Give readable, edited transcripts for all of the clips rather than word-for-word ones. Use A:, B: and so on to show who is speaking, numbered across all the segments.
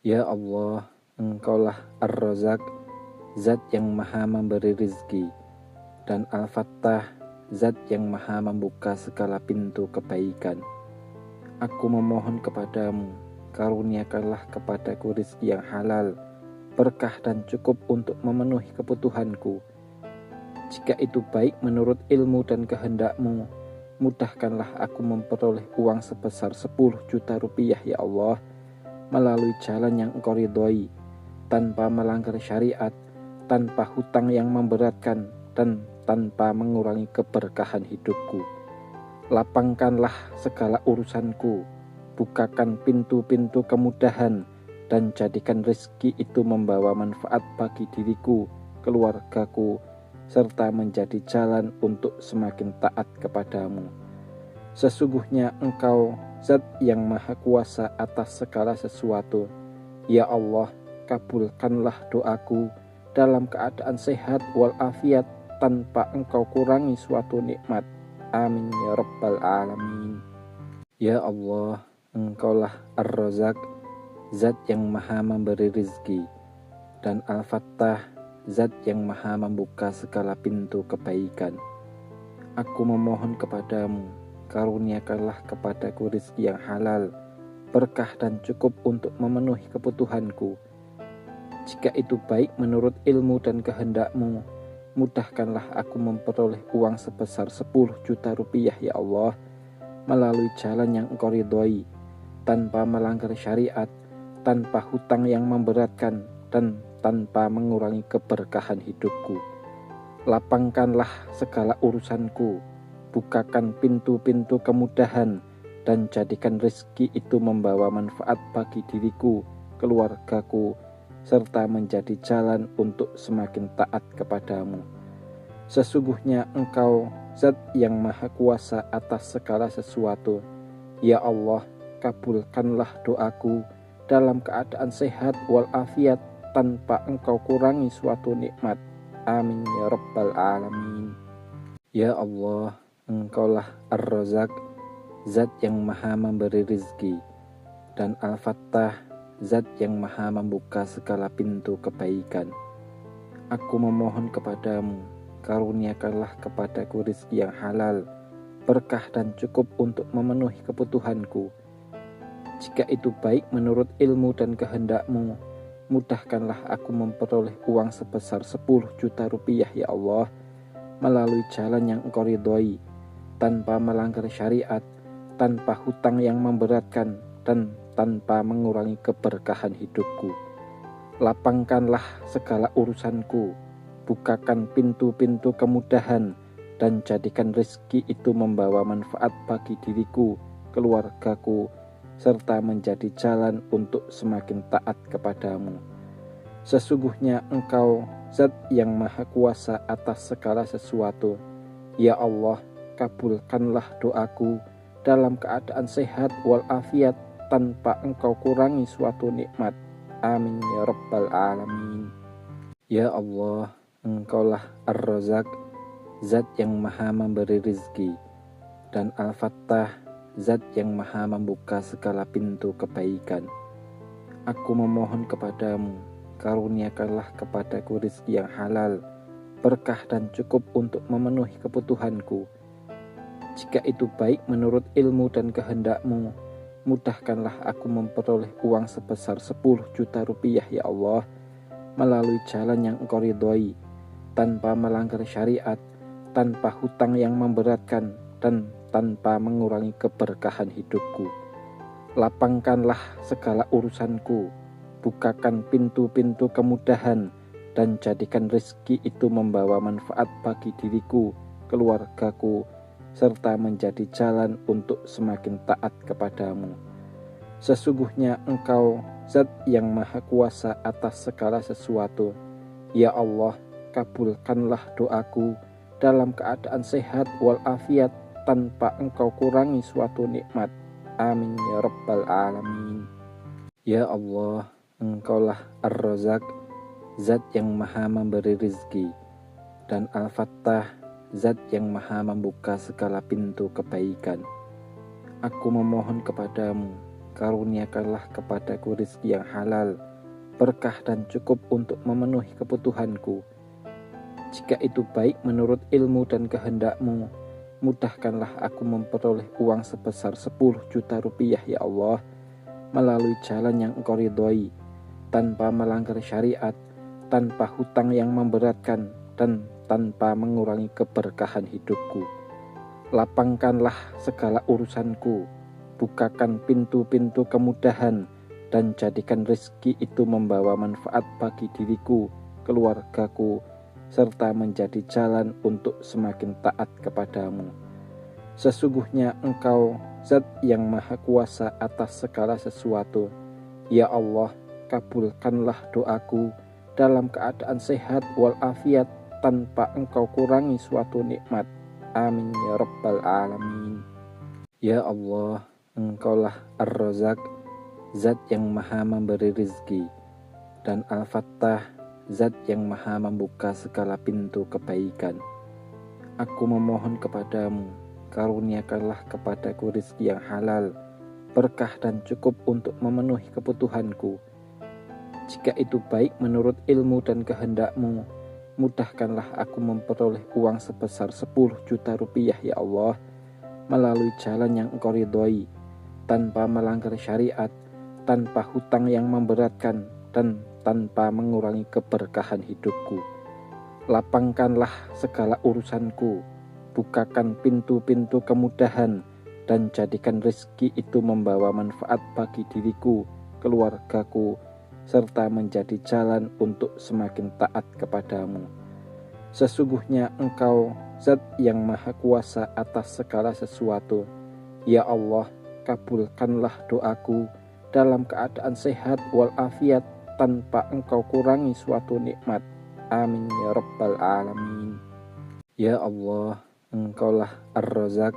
A: Ya Allah, Engkaulah Ar-Razak, Zat yang maha memberi rizki, dan Al-Fattah, Zat yang maha membuka segala pintu kebaikan. Aku memohon kepadamu, karuniakanlah kepadaku rizki yang halal, berkah dan cukup untuk memenuhi kebutuhanku. Jika itu baik menurut ilmu dan kehendakmu, mudahkanlah aku memperoleh uang sebesar 10 juta rupiah ya Allah, melalui jalan yang Engkau ridhoi, tanpa melanggar syariat, tanpa hutang yang memberatkan, dan tanpa mengurangi keberkahan hidupku. Lapangkanlah segala urusanku, bukakan pintu-pintu kemudahan, dan jadikan rezeki itu membawa manfaat bagi diriku, keluargaku, serta menjadi jalan untuk semakin taat kepadamu. Sesungguhnya Engkau Zat yang maha kuasa atas segala sesuatu. Ya Allah, kabulkanlah doaku dalam keadaan sehat walafiat, tanpa Engkau kurangi suatu nikmat. Amin ya rabbal alamin. Ya Allah, Engkaulah Ar-Razak, Zat yang maha memberi rizki, dan Al-Fattah, Zat yang maha membuka segala pintu kebaikan. Aku memohon kepadamu, karuniakanlah kepadaku rizki yang halal, berkah dan cukup untuk memenuhi kebutuhanku. Jika itu baik menurut ilmu dan kehendakmu, mudahkanlah aku memperoleh uang sebesar 10 juta rupiah ya Allah, melalui jalan yang Engkau ridhoi, tanpa melanggar syariat, tanpa hutang yang memberatkan, dan tanpa mengurangi keberkahan hidupku. Lapangkanlah segala urusanku, bukakan pintu-pintu kemudahan, dan jadikan rezeki itu membawa manfaat bagi diriku, keluargaku, serta menjadi jalan untuk semakin taat kepadamu. Sesungguhnya Engkau Zat yang maha kuasa atas segala sesuatu. Ya Allah, kabulkanlah doaku dalam keadaan sehat walafiat, tanpa Engkau kurangi suatu nikmat. Amin ya rabbal alamin. Ya Allah, Engkaulah Ar-Razak, Zat yang maha memberi rizki, dan Al-Fattah, Zat yang maha membuka segala pintu kebaikan. Aku memohon kepadamu, karuniakanlah kepadaku rizki yang halal, berkah dan cukup untuk memenuhi kebutuhanku. Jika itu baik menurut ilmu dan kehendakmu, mudahkanlah aku memperoleh uang sebesar 10 juta rupiah ya Allah, melalui jalan yang Engkau ridhoi, tanpa melanggar syariat, tanpa hutang yang memberatkan, dan tanpa mengurangi keberkahan hidupku. Lapangkanlah segala urusanku, bukakan pintu-pintu kemudahan, dan jadikan rezeki itu membawa manfaat bagi diriku, keluargaku, serta menjadi jalan untuk semakin taat kepadamu. Sesungguhnya Engkau Zat yang maha kuasa atas segala sesuatu. Ya Allah, kabulkanlah doaku dalam keadaan sehat walafiat, tanpa Engkau kurangi suatu nikmat. Amin ya rabbal alamin. Ya Allah, Engkaulah Ar-Razak, Zat yang maha memberi rizki, dan Al-Fattah, Zat yang maha membuka segala pintu kebaikan. Aku memohon kepadamu, karuniakanlah kepadaku rizki yang halal, berkah dan cukup untuk memenuhi kebutuhanku. Jika itu baik menurut ilmu dan kehendakmu, mudahkanlah aku memperoleh uang sebesar 10 juta rupiah ya Allah, melalui jalan yang Engkau ridhoi, tanpa melanggar syariat, tanpa hutang yang memberatkan, dan tanpa mengurangi keberkahan hidupku. Lapangkanlah segala urusanku, bukakan pintu-pintu kemudahan, dan jadikan rezeki itu membawa manfaat bagi diriku, keluargaku, serta menjadi jalan untuk semakin taat kepadamu. Sesungguhnya Engkau Zat yang maha kuasa atas segala sesuatu. Ya Allah, kabulkanlah doaku dalam keadaan sehat walafiat, tanpa Engkau kurangi suatu nikmat. Amin ya rabbal alamin. Ya Allah, Engkaulah Ar-Razak, Zat yang maha memberi rizki, dan Al-Fattah, Zat yang maha membuka segala pintu kebaikan. Aku memohon kepadamu, karuniakanlah kepadaku rizki yang halal, berkah dan cukup untuk memenuhi kebutuhanku. Jika itu baik menurut ilmu dan kehendak-Mu, mudahkanlah aku memperoleh uang sebesar 10 juta rupiah ya Allah, melalui jalan yang Engkau ridhoi, tanpa melanggar syariat, tanpa hutang yang memberatkan, dan tanpa mengurangi keberkahan hidupku. Lapangkanlah segala urusanku, bukakan pintu-pintu kemudahan, dan jadikan rezeki itu membawa manfaat bagi diriku, keluargaku, serta menjadi jalan untuk semakin taat kepadamu. Sesungguhnya Engkau Zat yang Maha Kuasa atas segala sesuatu. Ya Allah, kabulkanlah doaku dalam keadaan sehat walafiat, tanpa Engkau kurangi suatu nikmat. Amin ya Rabbal Alamin. Ya Allah, Engkaulah Ar-Razak, Zat yang Maha memberi rizki, dan Al-Fattah, Zat yang Maha membuka segala pintu kebaikan. Aku memohon kepadamu, karuniakanlah kepadaku rizki yang halal, berkah dan cukup untuk memenuhi kebutuhanku. Jika itu baik menurut ilmu dan kehendak-Mu, mudahkanlah aku memperoleh uang sebesar 10 juta rupiah ya Allah, melalui jalan yang Engkau ridhoi, tanpa melanggar syariat, tanpa hutang yang memberatkan, dan tanpa mengurangi keberkahan hidupku. Lapangkanlah segala urusanku, bukakan pintu-pintu kemudahan, dan jadikan rezeki itu membawa manfaat bagi diriku, keluargaku, serta menjadi jalan untuk semakin taat kepadamu. Sesungguhnya Engkau Zat yang Maha Kuasa atas segala sesuatu. Ya Allah, kabulkanlah doaku dalam keadaan sehat walafiat, tanpa Engkau kurangi suatu nikmat. Amin ya Rabbal Alamin. Ya Allah, Engkaulah Ar-Razak,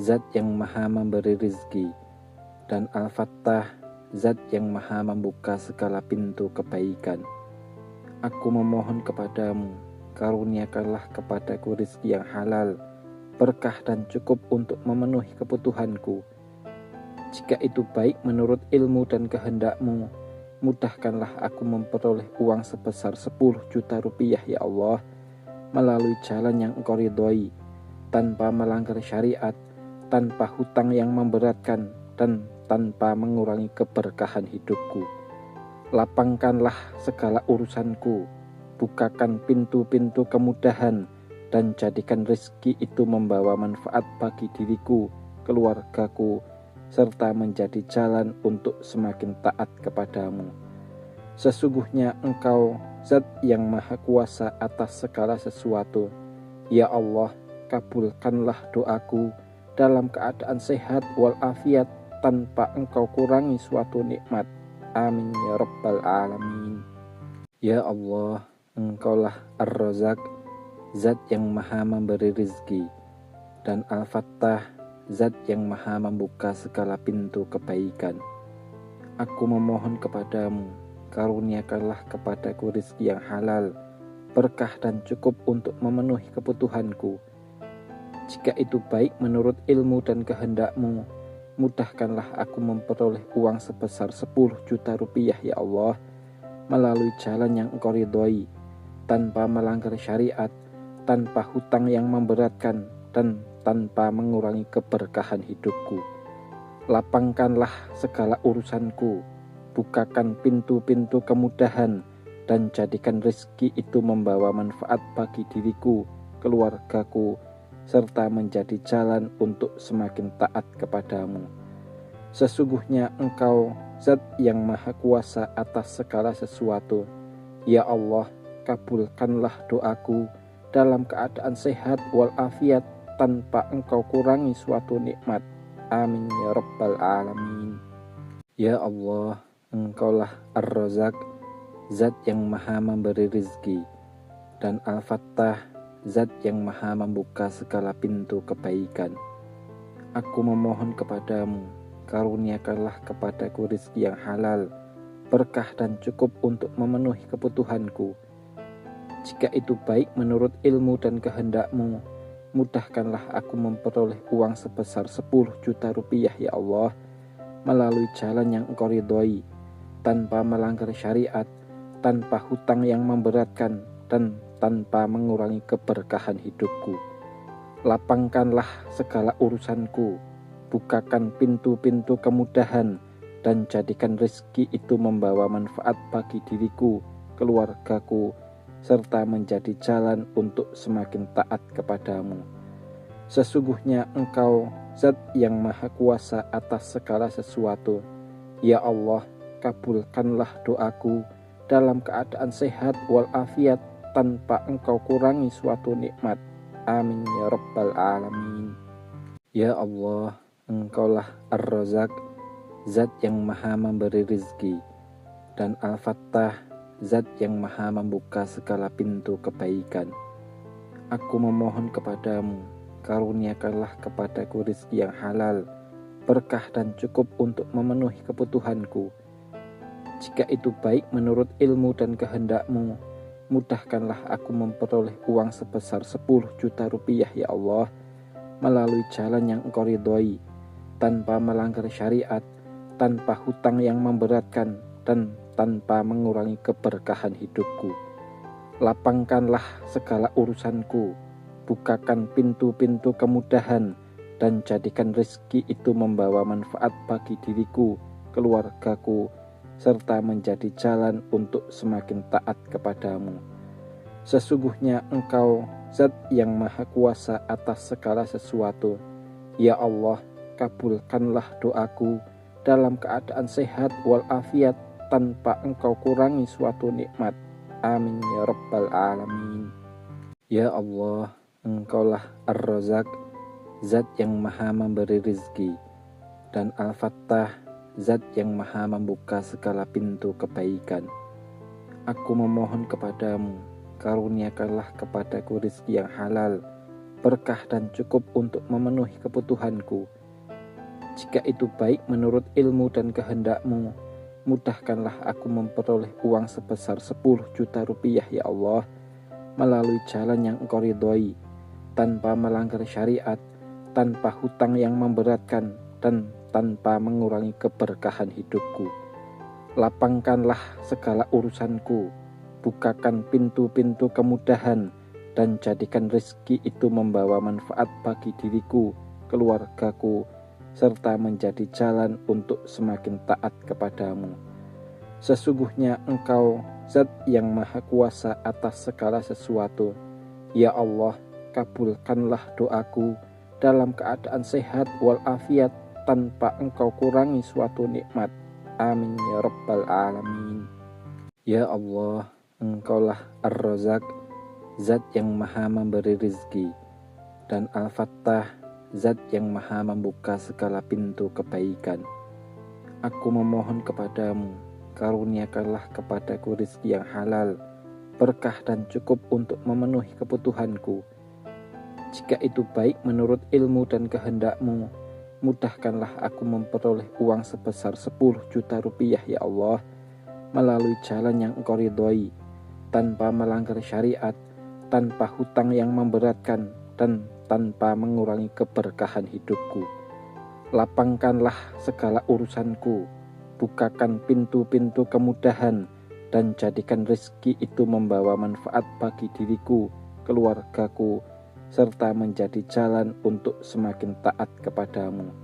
A: Zat yang Maha memberi rizki, dan Al-Fattah, Zat yang Maha membuka segala pintu kebaikan. Aku memohon kepadamu, karuniakanlah kepadaku rizki yang halal, berkah dan cukup untuk memenuhi kebutuhanku. Jika itu baik menurut ilmu dan kehendak-Mu, mudahkanlah aku memperoleh uang sebesar 10 juta rupiah ya Allah, melalui jalan yang Engkau ridhoi, tanpa melanggar syariat, tanpa hutang yang memberatkan, dan tanpa mengurangi keberkahan hidupku. Lapangkanlah segala urusanku, bukakan pintu-pintu kemudahan, dan jadikan rezeki itu membawa manfaat bagi diriku, keluargaku, serta menjadi jalan untuk semakin taat kepadamu. Sesungguhnya Engkau Zat yang Maha Kuasa atas segala sesuatu. Ya Allah, kabulkanlah doaku dalam keadaan sehat walafiat, tanpa Engkau kurangi suatu nikmat. Amin ya Rabbal Alamin. Ya Allah, Engkaulah Ar-Razak, Zat yang Maha memberi rizki, dan Al-Fattah, Zat yang Maha membuka segala pintu kebaikan. Aku memohon kepadamu, karuniakanlah kepadaku rizki yang halal, berkah dan cukup untuk memenuhi kebutuhanku. Jika itu baik menurut ilmu dan kehendak-Mu, mudahkanlah aku memperoleh uang sebesar 10 juta rupiah ya Allah, melalui jalan yang Engkau ridhoi, tanpa melanggar syariat, tanpa hutang yang memberatkan, dan tanpa mengurangi keberkahan hidupku. Lapangkanlah segala urusanku, bukakan pintu-pintu kemudahan, dan jadikan rezeki itu membawa manfaat bagi diriku, keluargaku, serta menjadi jalan untuk semakin taat kepadamu. Sesungguhnya Engkau Zat yang Maha Kuasa atas segala sesuatu. Ya Allah, kabulkanlah doaku dalam keadaan sehat walafiat, tanpa Engkau kurangi suatu nikmat. Amin ya Rabbal Alamin. Ya Allah, Engkaulah Ar-Razak, Zat yang Maha memberi rizki, dan Al-Fattah, Zat yang Maha membuka segala pintu kebaikan. Aku memohon kepadamu, karuniakanlah kepadaku rizki yang halal, berkah dan cukup untuk memenuhi kebutuhanku. Jika itu baik menurut ilmu dan kehendak-Mu, mudahkanlah aku memperoleh uang sebesar 10 juta rupiah ya Allah, melalui jalan yang Engkau ridhoi, tanpa melanggar syariat, tanpa hutang yang memberatkan, dan tanpa mengurangi keberkahan hidupku. Lapangkanlah segala urusanku, bukakan pintu-pintu kemudahan, dan jadikan rezeki itu membawa manfaat bagi diriku, keluargaku, serta menjadi jalan untuk semakin taat kepadamu. Sesungguhnya Engkau Zat yang Maha Kuasa atas segala sesuatu. Ya Allah, kabulkanlah doaku dalam keadaan sehat walafiat tanpa Engkau kurangi suatu nikmat. Amin ya Rabbal Alamin. Ya Allah, Engkaulah Ar-Razak, Zat yang Maha memberi rizki, dan Al-Fattah, Zat yang Maha membuka segala pintu kebaikan. Aku memohon kepadamu, karuniakanlah kepadaku rizki yang halal, berkah dan cukup untuk memenuhi kebutuhanku. Jika itu baik menurut ilmu dan kehendakmu, mudahkanlah aku memperoleh uang sebesar 10 juta rupiah ya Allah, melalui jalan yang Engkau ridhoi, tanpa melanggar syariat, tanpa hutang yang memberatkan, dan tanpa mengurangi keberkahan hidupku. Lapangkanlah segala urusanku, bukakan pintu-pintu kemudahan, dan jadikan rezeki itu membawa manfaat bagi diriku, keluargaku, serta menjadi jalan untuk semakin taat kepadamu. Sesungguhnya Engkau Zat yang Maha Kuasa atas segala sesuatu. Ya Allah, kabulkanlah doaku dalam keadaan sehat walafiat tanpa Engkau kurangi suatu nikmat. Amin ya Rabbal Alamin. Ya Allah, Engkaulah Ar-Razak, Zat yang Maha memberi rizki, dan Al-Fattah, Zat yang Maha membuka segala pintu kebaikan. Aku memohon kepadamu, karuniakanlah kepadaku rizki yang halal, berkah dan cukup untuk memenuhi kebutuhanku. Jika itu baik menurut ilmu dan kehendakmu, mudahkanlah aku memperoleh uang sebesar 10 juta rupiah ya Allah, melalui jalan yang Engkau ridhoi, tanpa melanggar syariat, tanpa hutang yang memberatkan, dan tanpa mengurangi keberkahan hidupku. Lapangkanlah segala urusanku, bukakan pintu-pintu kemudahan, dan jadikan rezeki itu membawa manfaat bagi diriku, keluargaku, serta menjadi jalan untuk semakin taat kepadamu. Sesungguhnya Engkau Zat yang Maha Kuasa atas segala sesuatu. Ya Allah, kabulkanlah doaku dalam keadaan sehat walafiat tanpa Engkau kurangi suatu nikmat. Amin ya Rabbal Alamin. Ya Allah, Engkaulah Ar-Razak, Zat yang Maha memberi rizki, dan Al-Fattah, Zat yang Maha membuka segala pintu kebaikan. Aku memohon kepadamu, karuniakanlah kepadaku rizki yang halal, berkah dan cukup untuk memenuhi kebutuhanku. Jika itu baik menurut ilmu dan kehendakmu, mudahkanlah aku memperoleh uang sebesar 10 juta rupiah ya Allah, melalui jalan yang Engkau ridhoi, tanpa melanggar syariat, tanpa hutang yang memberatkan, dan tanpa mengurangi keberkahan hidupku. Lapangkanlah segala urusanku, bukakan pintu-pintu kemudahan, dan jadikan rezeki itu membawa manfaat bagi diriku, keluargaku, serta menjadi jalan untuk semakin taat kepadamu.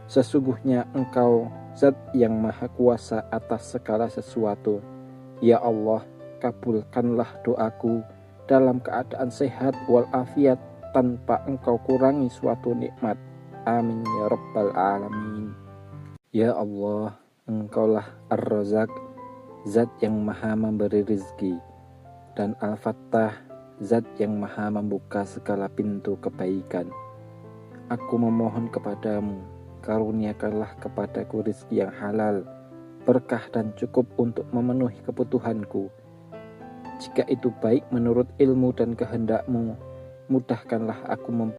A: Sesungguhnya Engkau Zat yang Maha Kuasa atas segala sesuatu. Ya Allah, kabulkanlah doaku dalam keadaan sehat walafiat tanpa Engkau kurangi suatu nikmat. Amin ya Rabbal Alamin. Ya Allah, Engkaulah Ar-Razak, Zat yang Maha memberi rizki, dan Al-Fattah, Zat yang Maha membuka segala pintu kebaikan. Aku memohon kepadamu, karuniakanlah kepadaku rizki yang halal, berkah dan cukup untuk memenuhi kebutuhanku. Jika itu baik menurut ilmu dan kehendakmu, mudahkanlah aku